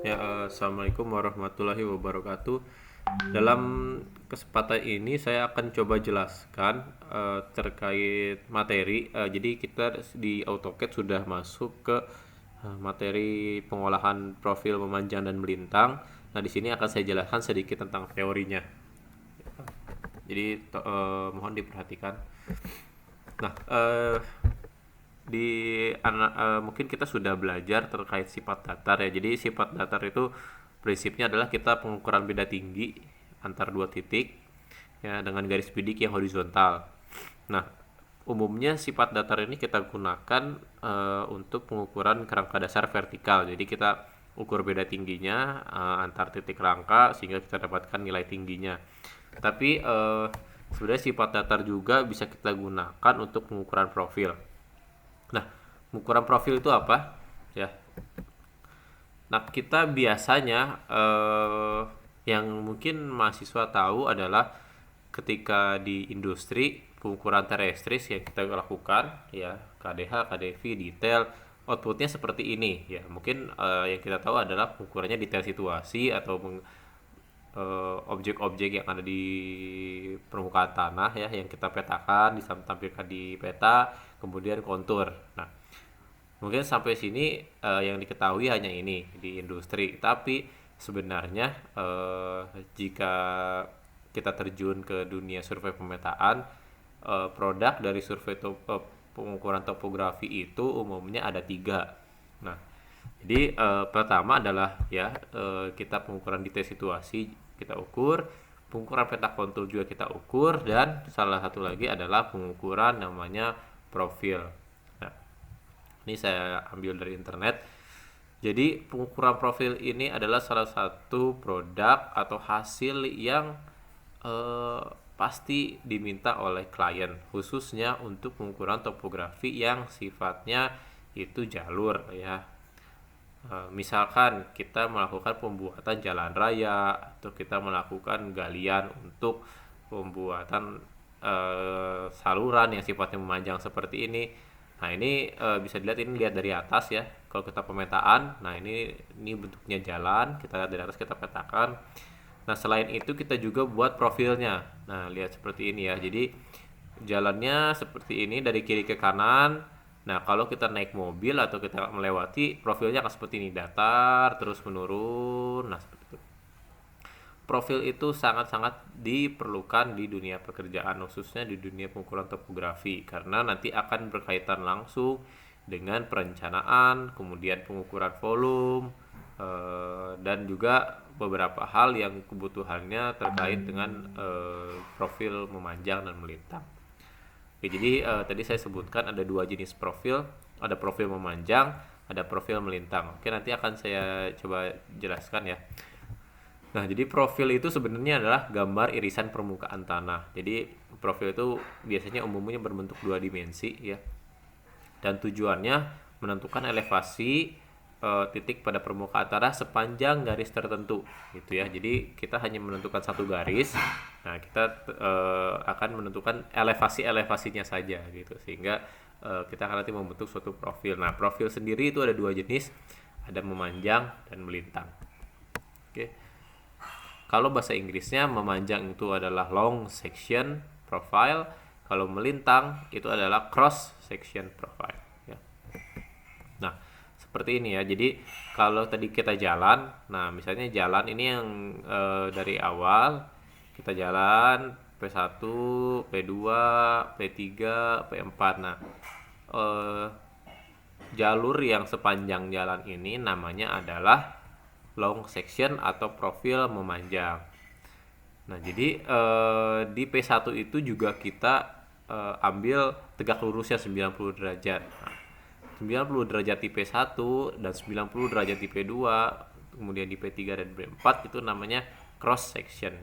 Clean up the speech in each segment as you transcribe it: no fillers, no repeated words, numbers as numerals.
Assalamualaikum warahmatullahi wabarakatuh. Dalam kesempatan ini saya akan coba jelaskan terkait materi. Jadi kita di AutoCAD sudah masuk ke materi pengolahan profil memanjang dan melintang. Nah, di sini akan saya jelaskan sedikit tentang teorinya. Jadi mohon diperhatikan. Nah, mungkin kita sudah belajar terkait sifat datar ya. Jadi sifat datar itu prinsipnya adalah kita pengukuran beda tinggi antar dua titik ya dengan garis bidik yang horizontal. Nah, umumnya sifat datar ini kita gunakan untuk pengukuran kerangka dasar vertikal. Jadi kita ukur beda tingginya antar titik rangka sehingga kita dapatkan nilai tingginya. Tapi sebenarnya sifat datar juga bisa kita gunakan untuk pengukuran profil. Nah, pengukuran profil itu apa? Ya. Nah, kita biasanya yang mungkin mahasiswa tahu adalah ketika di industri pengukuran terestris yang kita lakukan ya KDH, KDV, detail, outputnya seperti ini ya. Mungkin yang kita tahu adalah pengukurannya detail situasi atau objek-objek yang ada di permukaan tanah ya yang kita petakan ditampilkan di peta, kemudian kontur. Nah, mungkin sampai sini yang diketahui hanya ini di industri, tapi sebenarnya jika kita terjun ke dunia survei pemetaan, produk dari pengukuran topografi itu umumnya ada tiga. Nah, jadi pertama adalah ya kita pengukuran detail situasi kita ukur, pengukuran peta kontur juga kita ukur, dan salah satu lagi adalah pengukuran namanya profil. Nah, ini saya ambil dari internet. Jadi pengukuran profil ini adalah salah satu produk atau hasil yang pasti diminta oleh klien, khususnya untuk pengukuran topografi yang sifatnya itu jalur ya. Misalkan kita melakukan pembuatan jalan raya atau kita melakukan galian untuk pembuatan saluran yang sifatnya memanjang seperti ini. Nah, ini bisa dilihat, ini lihat dari atas ya. Kalau kita pemetaan, nah ini bentuknya jalan, kita lihat dari atas, kita petakan. Nah, selain itu kita juga buat profilnya. Nah, lihat seperti ini ya. Jadi jalannya seperti ini dari kiri ke kanan. Nah, kalau kita naik mobil atau kita melewati, profilnya akan seperti ini, datar terus menurun. Nah, seperti itu. Profil itu sangat-sangat diperlukan di dunia pekerjaan, khususnya di dunia pengukuran topografi, karena nanti akan berkaitan langsung dengan perencanaan, kemudian pengukuran volume, dan juga beberapa hal yang kebutuhannya terkait dengan profil memanjang dan melintang. Oke, jadi tadi saya sebutkan ada dua jenis profil, ada profil memanjang, ada profil melintang. Oke, nanti akan saya coba jelaskan ya. Nah, jadi profil itu sebenarnya adalah gambar irisan permukaan tanah. Jadi profil itu biasanya umumnya berbentuk dua dimensi ya. Dan tujuannya menentukan elevasi titik pada permukaan tanah sepanjang garis tertentu gitu ya. Jadi kita hanya menentukan satu garis. Nah, kita akan menentukan elevasinya saja gitu, sehingga kita akan nanti membentuk suatu profil. Nah, profil sendiri itu ada dua jenis, ada memanjang dan melintang. Oke. Kalau bahasa Inggrisnya memanjang itu adalah long section profile, kalau melintang itu adalah cross section profile ya. Nah, seperti ini ya. Jadi kalau tadi kita jalan, nah misalnya jalan ini yang dari awal kita jalan P1, P2, P3, P4. Nah, jalur yang sepanjang jalan ini namanya adalah long section atau profil memanjang. Nah, jadi di P1 itu juga kita ambil tegak lurusnya 90 derajat. Nah, 90 derajat di P1 dan 90 derajat di P2, kemudian di P3 dan P4 itu namanya cross section.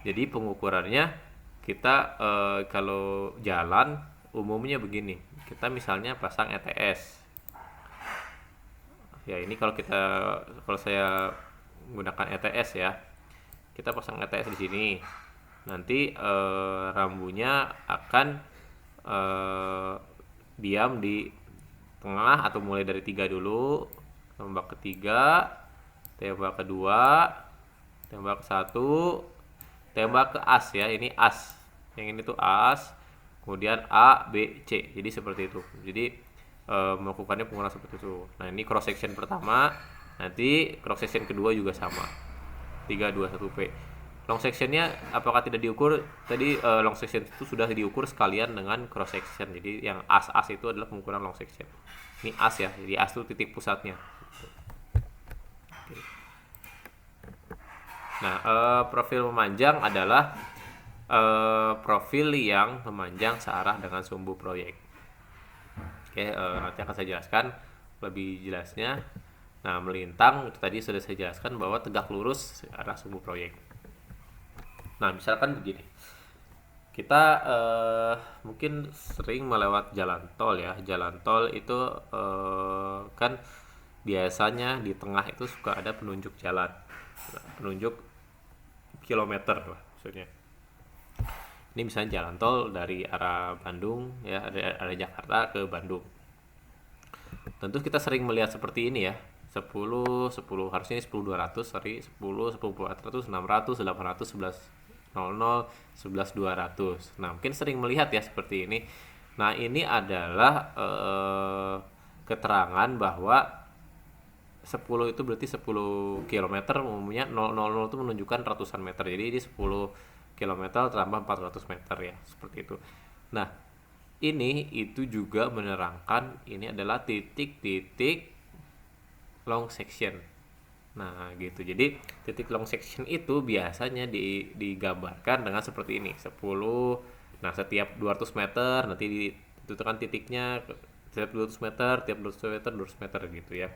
Jadi pengukurannya kita kalau jalan umumnya begini. Kita misalnya pasang ETS. Ya, ini kalau saya menggunakan ETS ya. Kita pasang ETS di sini. Nanti rambunya akan diam di tengah atau mulai dari 3 dulu, tombak ketiga, tembak kedua, tembak satu, tembak ke as ya, ini as, yang ini tuh as, kemudian A, B, C, jadi seperti itu. Jadi melakukannya pengurangan seperti itu. Nah ini cross section pertama, nanti cross section kedua juga sama, 3, 2, 1 P. Long sectionnya apakah tidak diukur? Tadi long section itu sudah diukur sekalian dengan cross section. Jadi yang as itu adalah pengukuran long section. Ini as ya, jadi as itu titik pusatnya. Nah profil memanjang adalah profil yang memanjang searah dengan sumbu proyek. Oke, nanti akan saya jelaskan lebih jelasnya. Nah melintang itu tadi sudah saya jelaskan bahwa tegak lurus arah sumbu proyek. Nah misalkan begini, kita mungkin sering melewat jalan tol ya. Jalan tol itu kan biasanya di tengah itu suka ada penunjuk jalan, penunjuk kilometer lah maksudnya. Ini misalnya jalan tol dari arah Bandung ya, arah Jakarta ke Bandung. Tentu kita sering melihat seperti ini ya, 10 harusnya ini 10.200, sorry, 10 400, 600, 800, 11.00, 11.200. Nah mungkin sering melihat ya seperti ini. Nah ini adalah keterangan bahwa 10 itu berarti 10 km, umumnya 000 itu menunjukkan ratusan meter, jadi ini 10 km tambah 400 meter ya, seperti itu. Nah ini itu juga menerangkan ini adalah titik-titik long section. Nah gitu, jadi titik long section itu biasanya digambarkan dengan seperti ini, 10. Nah setiap 200 meter nanti ditentukan titiknya, setiap 200 meter, tiap 200 meter, 200 meter gitu ya.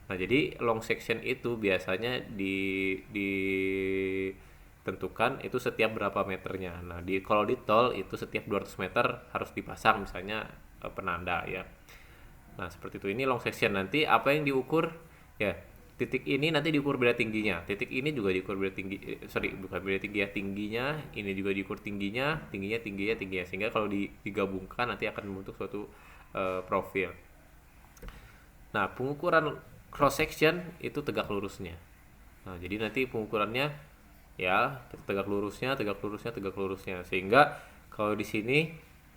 Nah jadi long section itu biasanya ditentukan itu setiap berapa meternya. Nah kalau di tol itu setiap 200 meter harus dipasang misalnya penanda ya. Nah seperti itu. Ini long section. Nanti apa yang diukur ya, titik ini nanti diukur beda tingginya, titik ini juga diukur beda tinggi, bukan beda tinggi ya, tingginya ini juga diukur tingginya, sehingga kalau digabungkan nanti akan membentuk suatu profil. Nah pengukuran cross section itu tegak lurusnya. Nah jadi nanti pengukurannya ya tegak lurusnya, sehingga kalau di sini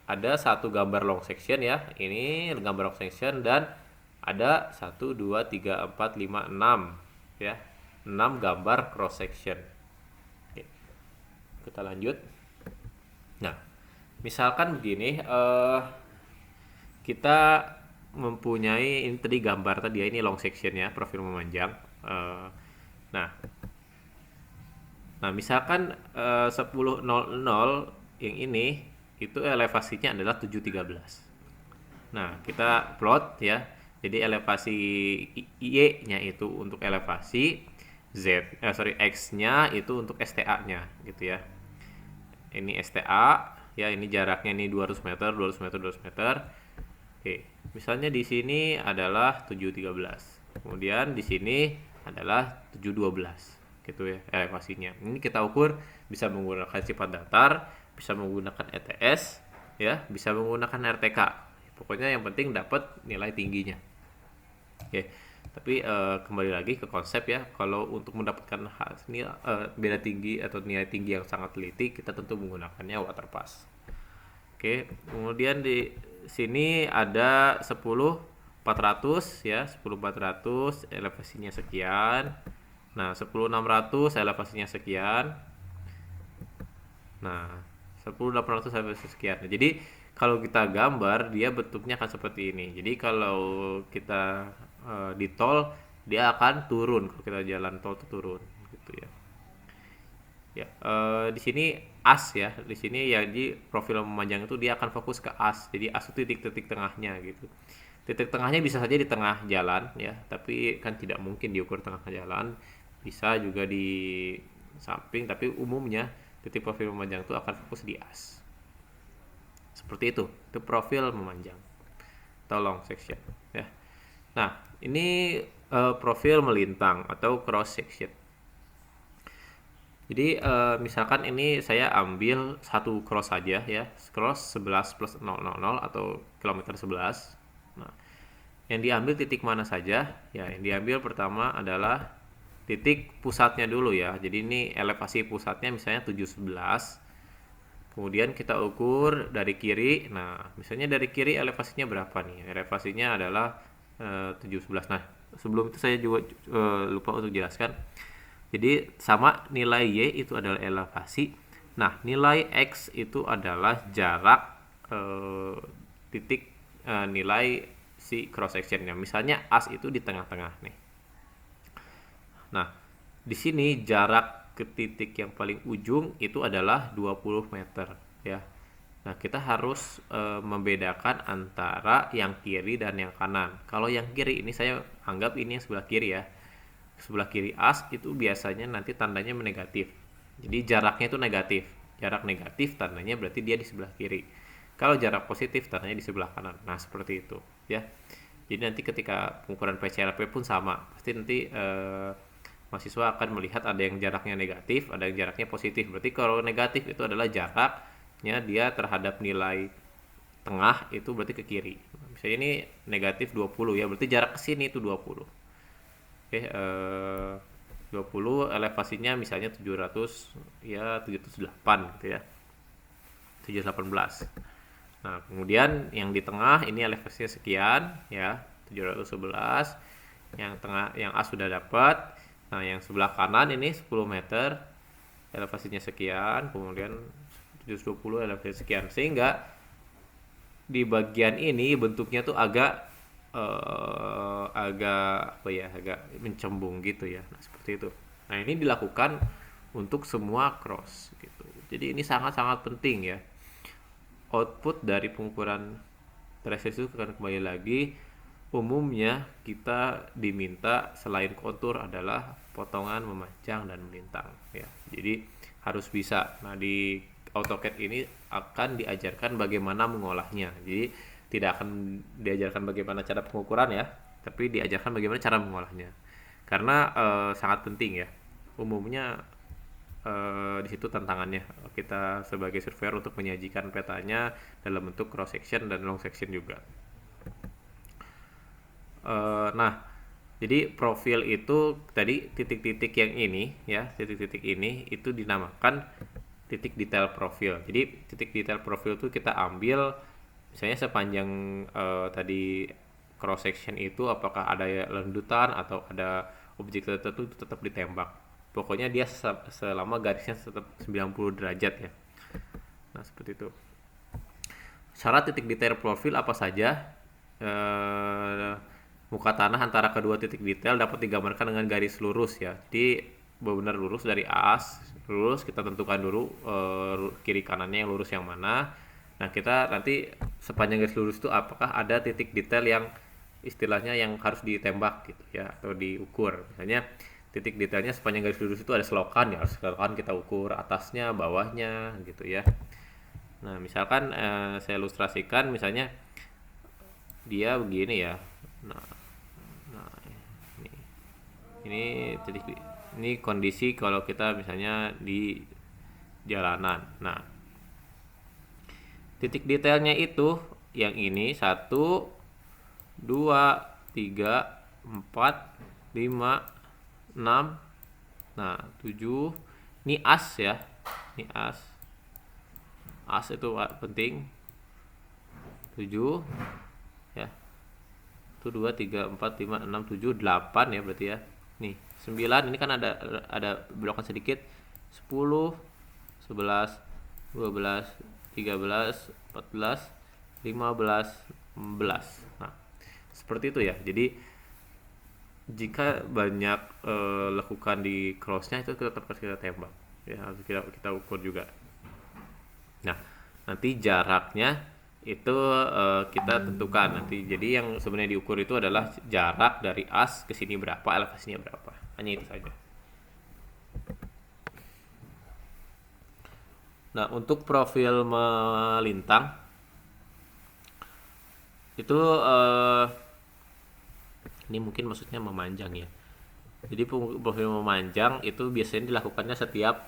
ada satu gambar long section ya, ini gambar long section, dan ada 1, 2, 3, 4, 5, 6 ya, 6 gambar cross section. Oke, kita lanjut. Nah misalkan begini, kita mempunyai ini tadi gambar tadi ya, ini long section ya, profil memanjang. Nah misalkan 10.00 yang ini itu elevasinya adalah 713. Nah kita plot ya, jadi elevasi Y-nya itu untuk elevasi, X-nya itu untuk STA-nya gitu ya. Ini STA ya, ini jaraknya ini 200 meter. Oke, misalnya di sini adalah 713. Kemudian di sini adalah 712 gitu ya elevasinya. Ini kita ukur bisa menggunakan sifat datar, bisa menggunakan ETS ya, bisa menggunakan RTK. Pokoknya yang penting dapat nilai tingginya. Oke, tapi kembali lagi ke konsep ya. Kalau untuk mendapatkan beda tinggi atau nilai tinggi yang sangat teliti, kita tentu menggunakannya waterpass. Oke, kemudian di sini ada 10.400 ya, 10.400 elevasinya sekian. Nah 10.600 elevasinya sekian. Nah 10.800 elevasinya sekian. Jadi kalau kita gambar dia bentuknya akan seperti ini. Jadi kalau kita di tol dia akan turun, kalau kita jalan tol itu turun gitu ya. Ya di sini as ya, di sini ya, di profil memanjang itu dia akan fokus ke as. Jadi as itu titik-titik tengahnya gitu. Titik tengahnya bisa saja di tengah jalan ya, tapi kan tidak mungkin diukur tengah jalan. Bisa juga di samping, tapi umumnya titik profil memanjang itu akan fokus di as. Seperti itu profil memanjang atau long section ya. Nah ini profil melintang atau cross section. Jadi misalkan ini saya ambil satu cross saja ya, cross 11 plus 000 atau kilometer 11. Nah yang diambil titik mana saja ya, yang diambil pertama adalah titik pusatnya dulu ya. Jadi ini elevasi pusatnya misalnya 711. Kemudian kita ukur dari kiri. Nah, misalnya dari kiri elevasinya berapa nih? Elevasinya adalah 711. Nah, sebelum itu saya juga lupa untuk jelaskan. Jadi sama nilai Y itu adalah elevasi. Nah, nilai X itu adalah jarak titik nilai si cross sectionnya. Misalnya as itu di tengah-tengah nih. Nah, di sini jarak ke titik yang paling ujung itu adalah 20 meter ya. Nah, kita harus membedakan antara yang kiri dan yang kanan. Kalau yang kiri ini saya anggap ini yang sebelah kiri ya. Sebelah kiri as itu biasanya nanti tandanya negatif. Jadi jaraknya itu negatif. Jarak negatif tandanya berarti dia di sebelah kiri. Kalau jarak positif tandanya di sebelah kanan. Nah, seperti itu ya. Jadi nanti ketika pengukuran PCLP pun sama. Pasti nanti mahasiswa akan melihat ada yang jaraknya negatif, ada yang jaraknya positif. Berarti kalau negatif itu adalah jaraknya dia terhadap nilai tengah itu berarti ke kiri. Misalnya ini negatif 20 ya, berarti jarak ke sini itu 20. Oke, 20 elevasinya misalnya 700 ya 708 gitu ya. 718. Nah, kemudian yang di tengah ini elevasinya sekian ya, 711. Yang tengah yang A sudah dapat. Nah, yang sebelah kanan ini 10 meter, elevasinya sekian, kemudian 720 elevasinya sekian. Sehingga di bagian ini bentuknya tuh agak agak mencembung gitu ya. Nah, seperti itu. Nah, ini dilakukan untuk semua cross gitu. Jadi ini sangat-sangat penting ya. Output dari pengukuran threshold itu akan kembali lagi. Umumnya kita diminta selain kontur adalah potongan, memanjang, dan melintang ya. Jadi harus bisa. Nah, di AutoCAD ini akan diajarkan bagaimana mengolahnya. Jadi tidak akan diajarkan bagaimana cara pengukuran ya, tapi diajarkan bagaimana cara mengolahnya. Karena sangat penting ya. Umumnya di situ tantangannya kita sebagai surveyor untuk menyajikan petanya dalam bentuk cross section dan long section juga. Nah, jadi profil itu tadi titik-titik yang ini ya, titik-titik ini itu dinamakan titik detail profil. Jadi titik detail profil itu kita ambil misalnya sepanjang tadi cross section itu apakah ada lendutan atau ada objek tertentu itu tetap ditembak. Pokoknya dia selama garisnya tetap 90 derajat ya. Nah, seperti itu. Syarat titik detail profil apa saja? Muka tanah antara kedua titik detail dapat digambarkan dengan garis lurus ya. Jadi benar lurus dari as, lurus kita tentukan dulu kiri kanannya yang lurus yang mana. Nah, kita nanti sepanjang garis lurus itu apakah ada titik detail yang istilahnya yang harus ditembak gitu ya atau diukur. Misalnya titik detailnya sepanjang garis lurus itu ada selokan ya, harus selokan kita ukur atasnya, bawahnya gitu ya. Nah, misalkan saya ilustrasikan misalnya dia begini ya. Nah, ini titik ini kondisi kalau kita misalnya di jalanan. Nah, titik detailnya itu yang ini 1 2 3 4 5 6. Nah, 7. Ini as ya. Ini as. As itu penting. 7 ya. 1 2 3 4 5 6 7 8 ya berarti ya. Nih, 9 ini kan ada belokan sedikit. 10 11 12 13 14 15 16. Nah, seperti itu ya. Jadi jika banyak lekukan di crossnya itu tetap harus kita tembak ya, harus kita ukur juga. Nah, nanti jaraknya itu kita tentukan nanti. Jadi yang sebenarnya diukur itu adalah jarak dari as ke sini berapa, elevasinya berapa. Hanya itu saja. Nah, untuk profil melintang itu ini mungkin maksudnya memanjang ya. Jadi profil memanjang itu biasanya dilakukannya setiap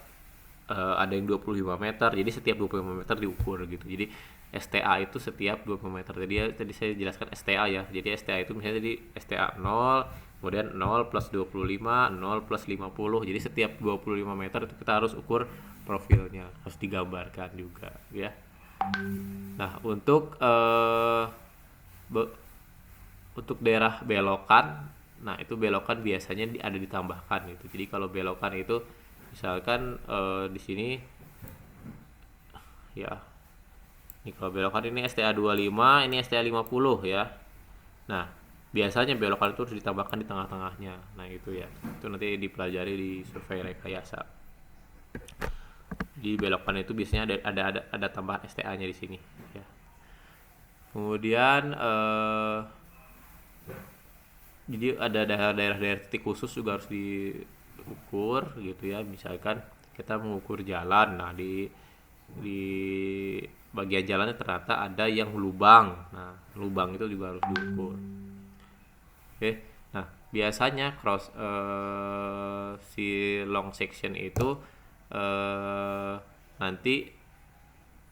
ada yang 25 meter. Jadi setiap 25 meter diukur gitu. Jadi STA itu setiap 20 meter. Tadi saya jelaskan STA ya. Jadi STA itu misalnya tadi STA 0, kemudian 0 plus 25, 0 plus 50. Jadi setiap 25 meter itu kita harus ukur profilnya, harus digambarkan juga ya. Nah, untuk daerah belokan, nah itu belokan biasanya ada ditambahkan gitu. Jadi kalau belokan itu misalkan di sini ya, ini kalau belokan ini STA 25, ini STA 50 ya. Nah, biasanya belokan itu harus ditambahkan di tengah-tengahnya. Nah, itu ya. Itu nanti dipelajari di survei rekayasa. Di belokan itu biasanya ada tambahan STA-nya di sini ya. Kemudian jadi ada daerah-daerah titik khusus juga harus diukur gitu ya. Misalkan kita mengukur jalan, nah di bagian jalannya ternyata ada yang lubang. Nah, lubang itu juga harus diukur. Oke. Nah, biasanya si long section itu nanti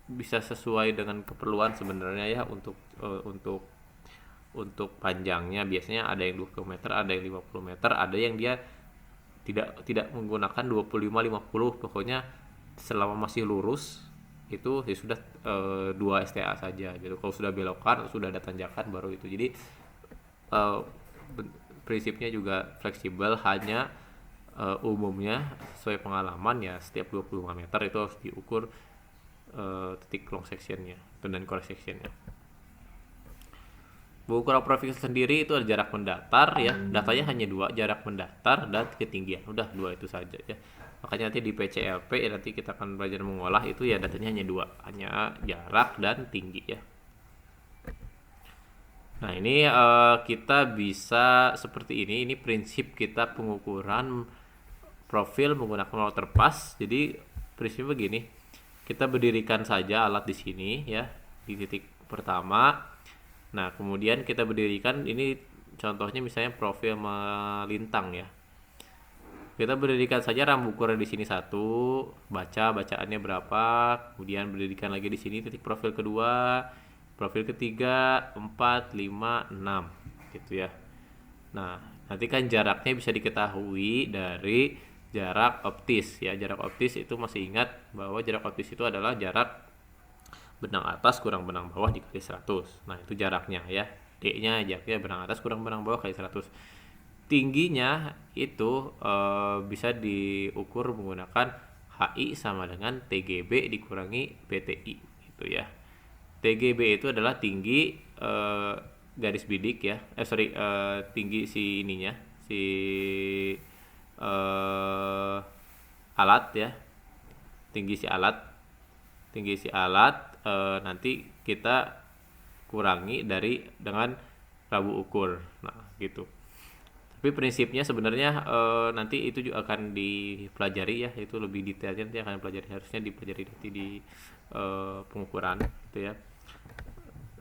bisa sesuai dengan keperluan sebenarnya ya, untuk panjangnya biasanya ada yang 20 meter, ada yang 50 meter, ada yang dia tidak menggunakan 25-50, pokoknya selama masih lurus itu ya sudah 2 STA saja gitu. Kalau sudah belokan, sudah ada tanjakan baru itu. Jadi prinsipnya juga fleksibel, hanya umumnya sesuai pengalaman ya setiap 25 meter itu harus diukur titik long sectionnya dan cross sectionnya. Pengukuran profil sendiri itu ada jarak mendatar ya, datanya hanya 2, jarak mendatar dan ketinggian, udah 2 itu saja ya. Makanya nanti di PCLP ya, nanti kita akan belajar mengolah itu ya, datanya hanya 2, hanya jarak dan tinggi ya. Nah, ini kita bisa seperti ini prinsip kita pengukuran profil menggunakan water pass. Jadi prinsipnya begini, kita berdirikan saja alat di sini ya, di titik pertama. Nah, kemudian kita berdirikan, ini contohnya misalnya profil melintang ya. Kita berdirikan saja rambu ukuran di sini 1, bacaannya berapa, kemudian berdirikan lagi di sini titik profil kedua, profil ketiga, 4, 5, 6 gitu ya. Nah, nanti kan jaraknya bisa diketahui dari jarak optis ya. Jarak optis itu masih ingat bahwa jarak optis itu adalah jarak benang atas kurang benang bawah dikali 100. Nah, itu jaraknya ya. D-nya jaraknya benang atas kurang benang bawah kali 100. Tingginya itu bisa diukur menggunakan HI sama dengan TGB dikurangi PTI gitu ya. TGB itu adalah tinggi garis bidik ya. Tinggi si ininya, si alat ya. Tinggi si alat nanti kita kurangi dengan rambu ukur. Nah, gitu. Tapi prinsipnya sebenarnya nanti itu juga akan dipelajari ya, itu lebih detailnya nanti akan dipelajari, harusnya dipelajari nanti di pengukuran gitu ya.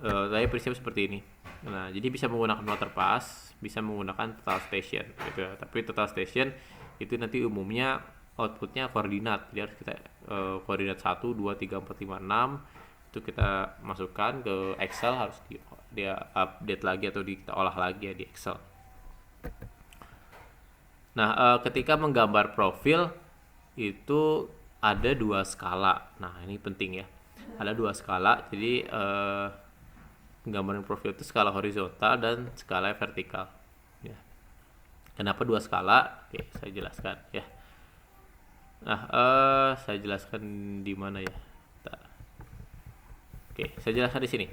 Tapi prinsip seperti ini. Nah, jadi bisa menggunakan water pass, bisa menggunakan total station gitu ya. Tapi total station itu nanti umumnya outputnya koordinat. Jadi harus kita koordinat 1, 2, 3, 4, 5, 6 itu kita masukkan ke Excel, harus dia update lagi atau kita olah lagi ya di Excel. Nah, ketika menggambar profil itu ada 2 skala. Nah, ini penting ya. Ada 2 skala. Jadi penggambaran profil itu skala horizontal dan skala vertikal. Ya. Kenapa 2 skala? Oke, saya jelaskan ya. Nah, saya jelaskan di mana ya? Bentar. Oke, saya jelaskan di sini.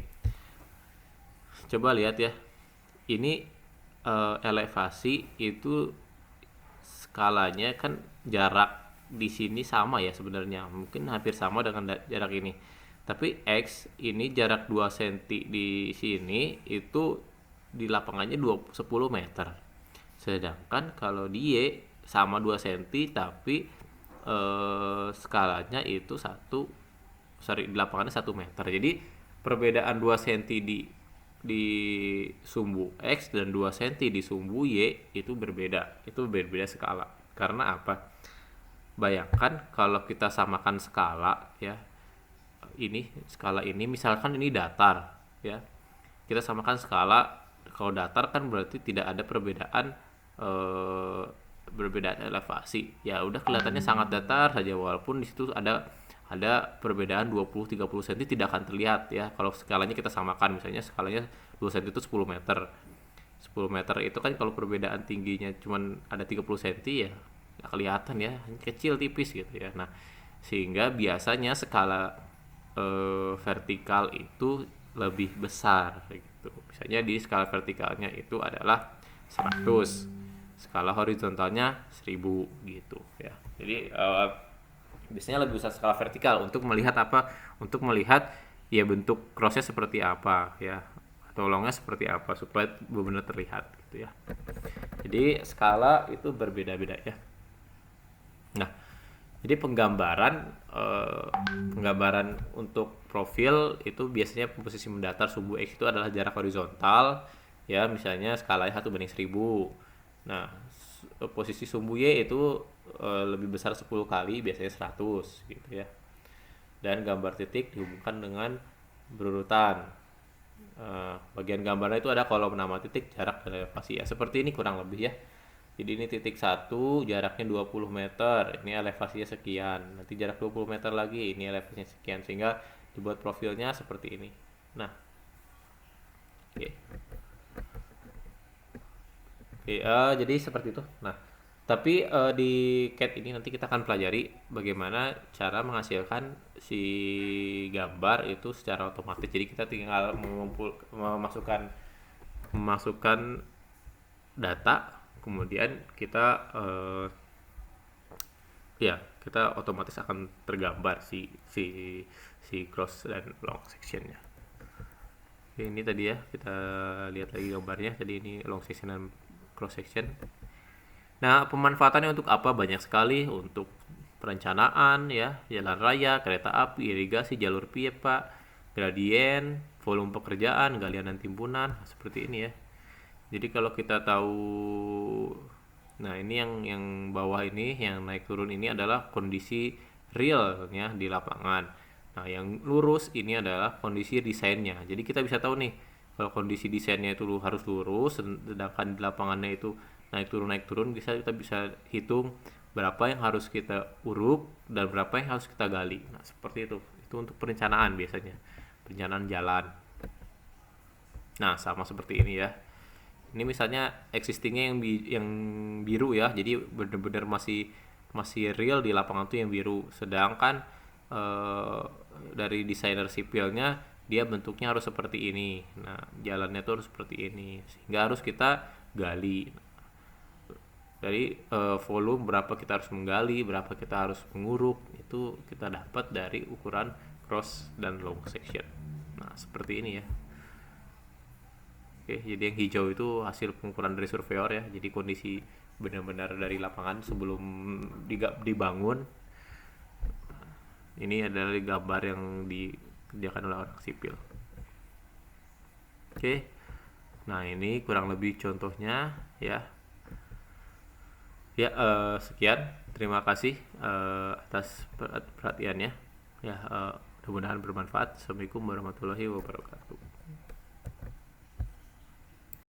Coba lihat ya. Ini elevasi itu skalanya kan jarak di sini sama ya sebenarnya. Mungkin hampir sama dengan jarak ini. Tapi X ini jarak 2 cm di sini itu di lapangannya 10 meter. Sedangkan kalau di Y sama 2 cm tapi skalanya itu di lapangannya 1 meter. Jadi perbedaan 2 cm di sumbu X dan 2 cm di sumbu Y itu berbeda. Itu berbeda skala. Karena apa? Bayangkan kalau kita samakan skala ya. Skala ini misalkan ini datar ya. Kita samakan skala, kalau datar kan berarti tidak ada perbedaan perbedaan elevasi, ya udah kelihatannya sangat datar saja, walaupun di situ ada perbedaan 20-30 cm tidak akan terlihat ya. Kalau skalanya kita samakan, misalnya skalanya 2 cm itu 10 meter. 10 meter itu kan kalau perbedaan tingginya cuman ada 30 cm ya nggak kelihatan ya, kecil tipis gitu ya. Nah, sehingga biasanya skala vertikal itu lebih besar gitu. Misalnya di skala vertikalnya itu adalah 100, skala horizontalnya 1000 gitu ya. Jadi biasanya lebih besar skala vertikal untuk melihat apa? Untuk melihat ya bentuk crossnya seperti apa ya, tolongnya seperti apa supaya benar-benar terlihat gitu ya. Jadi skala itu berbeda-beda ya. Nah, jadi penggambaran untuk profil itu biasanya posisi mendatar sumbu X itu adalah jarak horizontal ya, misalnya skalanya 1/1000. Nah, posisi sumbu Y itu lebih besar 10 kali, biasanya 100 gitu ya. Dan gambar titik dihubungkan dengan berurutan. Bagian gambarnya itu ada kolom nama titik, jarak, dan elevasi ya. Seperti ini kurang lebih ya. Jadi ini titik 1, jaraknya 20 meter, ini elevasinya sekian. Nanti jarak 20 meter lagi, ini elevasinya sekian, sehingga dibuat profilnya seperti ini. Nah, oke. Oke, jadi seperti itu. Nah, tapi di CAD ini nanti kita akan pelajari bagaimana cara menghasilkan si gambar itu secara otomatis. Jadi kita tinggal memasukkan data, kemudian kita ya kita otomatis akan tergambar si cross dan long sectionnya. Oke, ini tadi ya, kita lihat lagi gambarnya. Tadi ini long section dan cross section. Nah, pemanfaatannya untuk apa? Banyak sekali. Untuk perencanaan ya, jalan raya, kereta api, irigasi, jalur pipa, gradien, volume pekerjaan, galian dan timbunan, seperti ini ya. Jadi kalau kita tahu, nah ini yang bawah ini, yang naik turun ini adalah kondisi realnya di lapangan. Nah, yang lurus ini adalah kondisi desainnya. Jadi kita bisa tahu nih, kalau kondisi desainnya itu harus lurus, sedangkan di lapangannya itu naik turun, kita bisa hitung berapa yang harus kita uruk dan berapa yang harus kita gali. Nah, seperti itu. Itu untuk perencanaan biasanya, perencanaan jalan. Nah, sama seperti ini ya. Ini misalnya existingnya yang biru ya, jadi benar-benar masih real di lapangan tuh yang biru. Sedangkan dari desainer sipilnya dia bentuknya harus seperti ini. Nah, jalannya tuh harus seperti ini, sehingga harus kita gali. Dari volume berapa kita harus menggali, berapa kita harus menguruk, itu kita dapat dari ukuran cross dan long section. Nah, seperti ini ya. Oke, jadi yang hijau itu hasil pengukuran dari surveyor ya. Jadi kondisi benar-benar dari lapangan sebelum dibangun. Ini adalah gambar yang dikerjakan oleh orang sipil. Oke. Nah, ini kurang lebih contohnya ya. Ya, sekian. Terima kasih atas perhatiannya. Ya, mudah-mudahan bermanfaat. Assalamualaikum warahmatullahi wabarakatuh.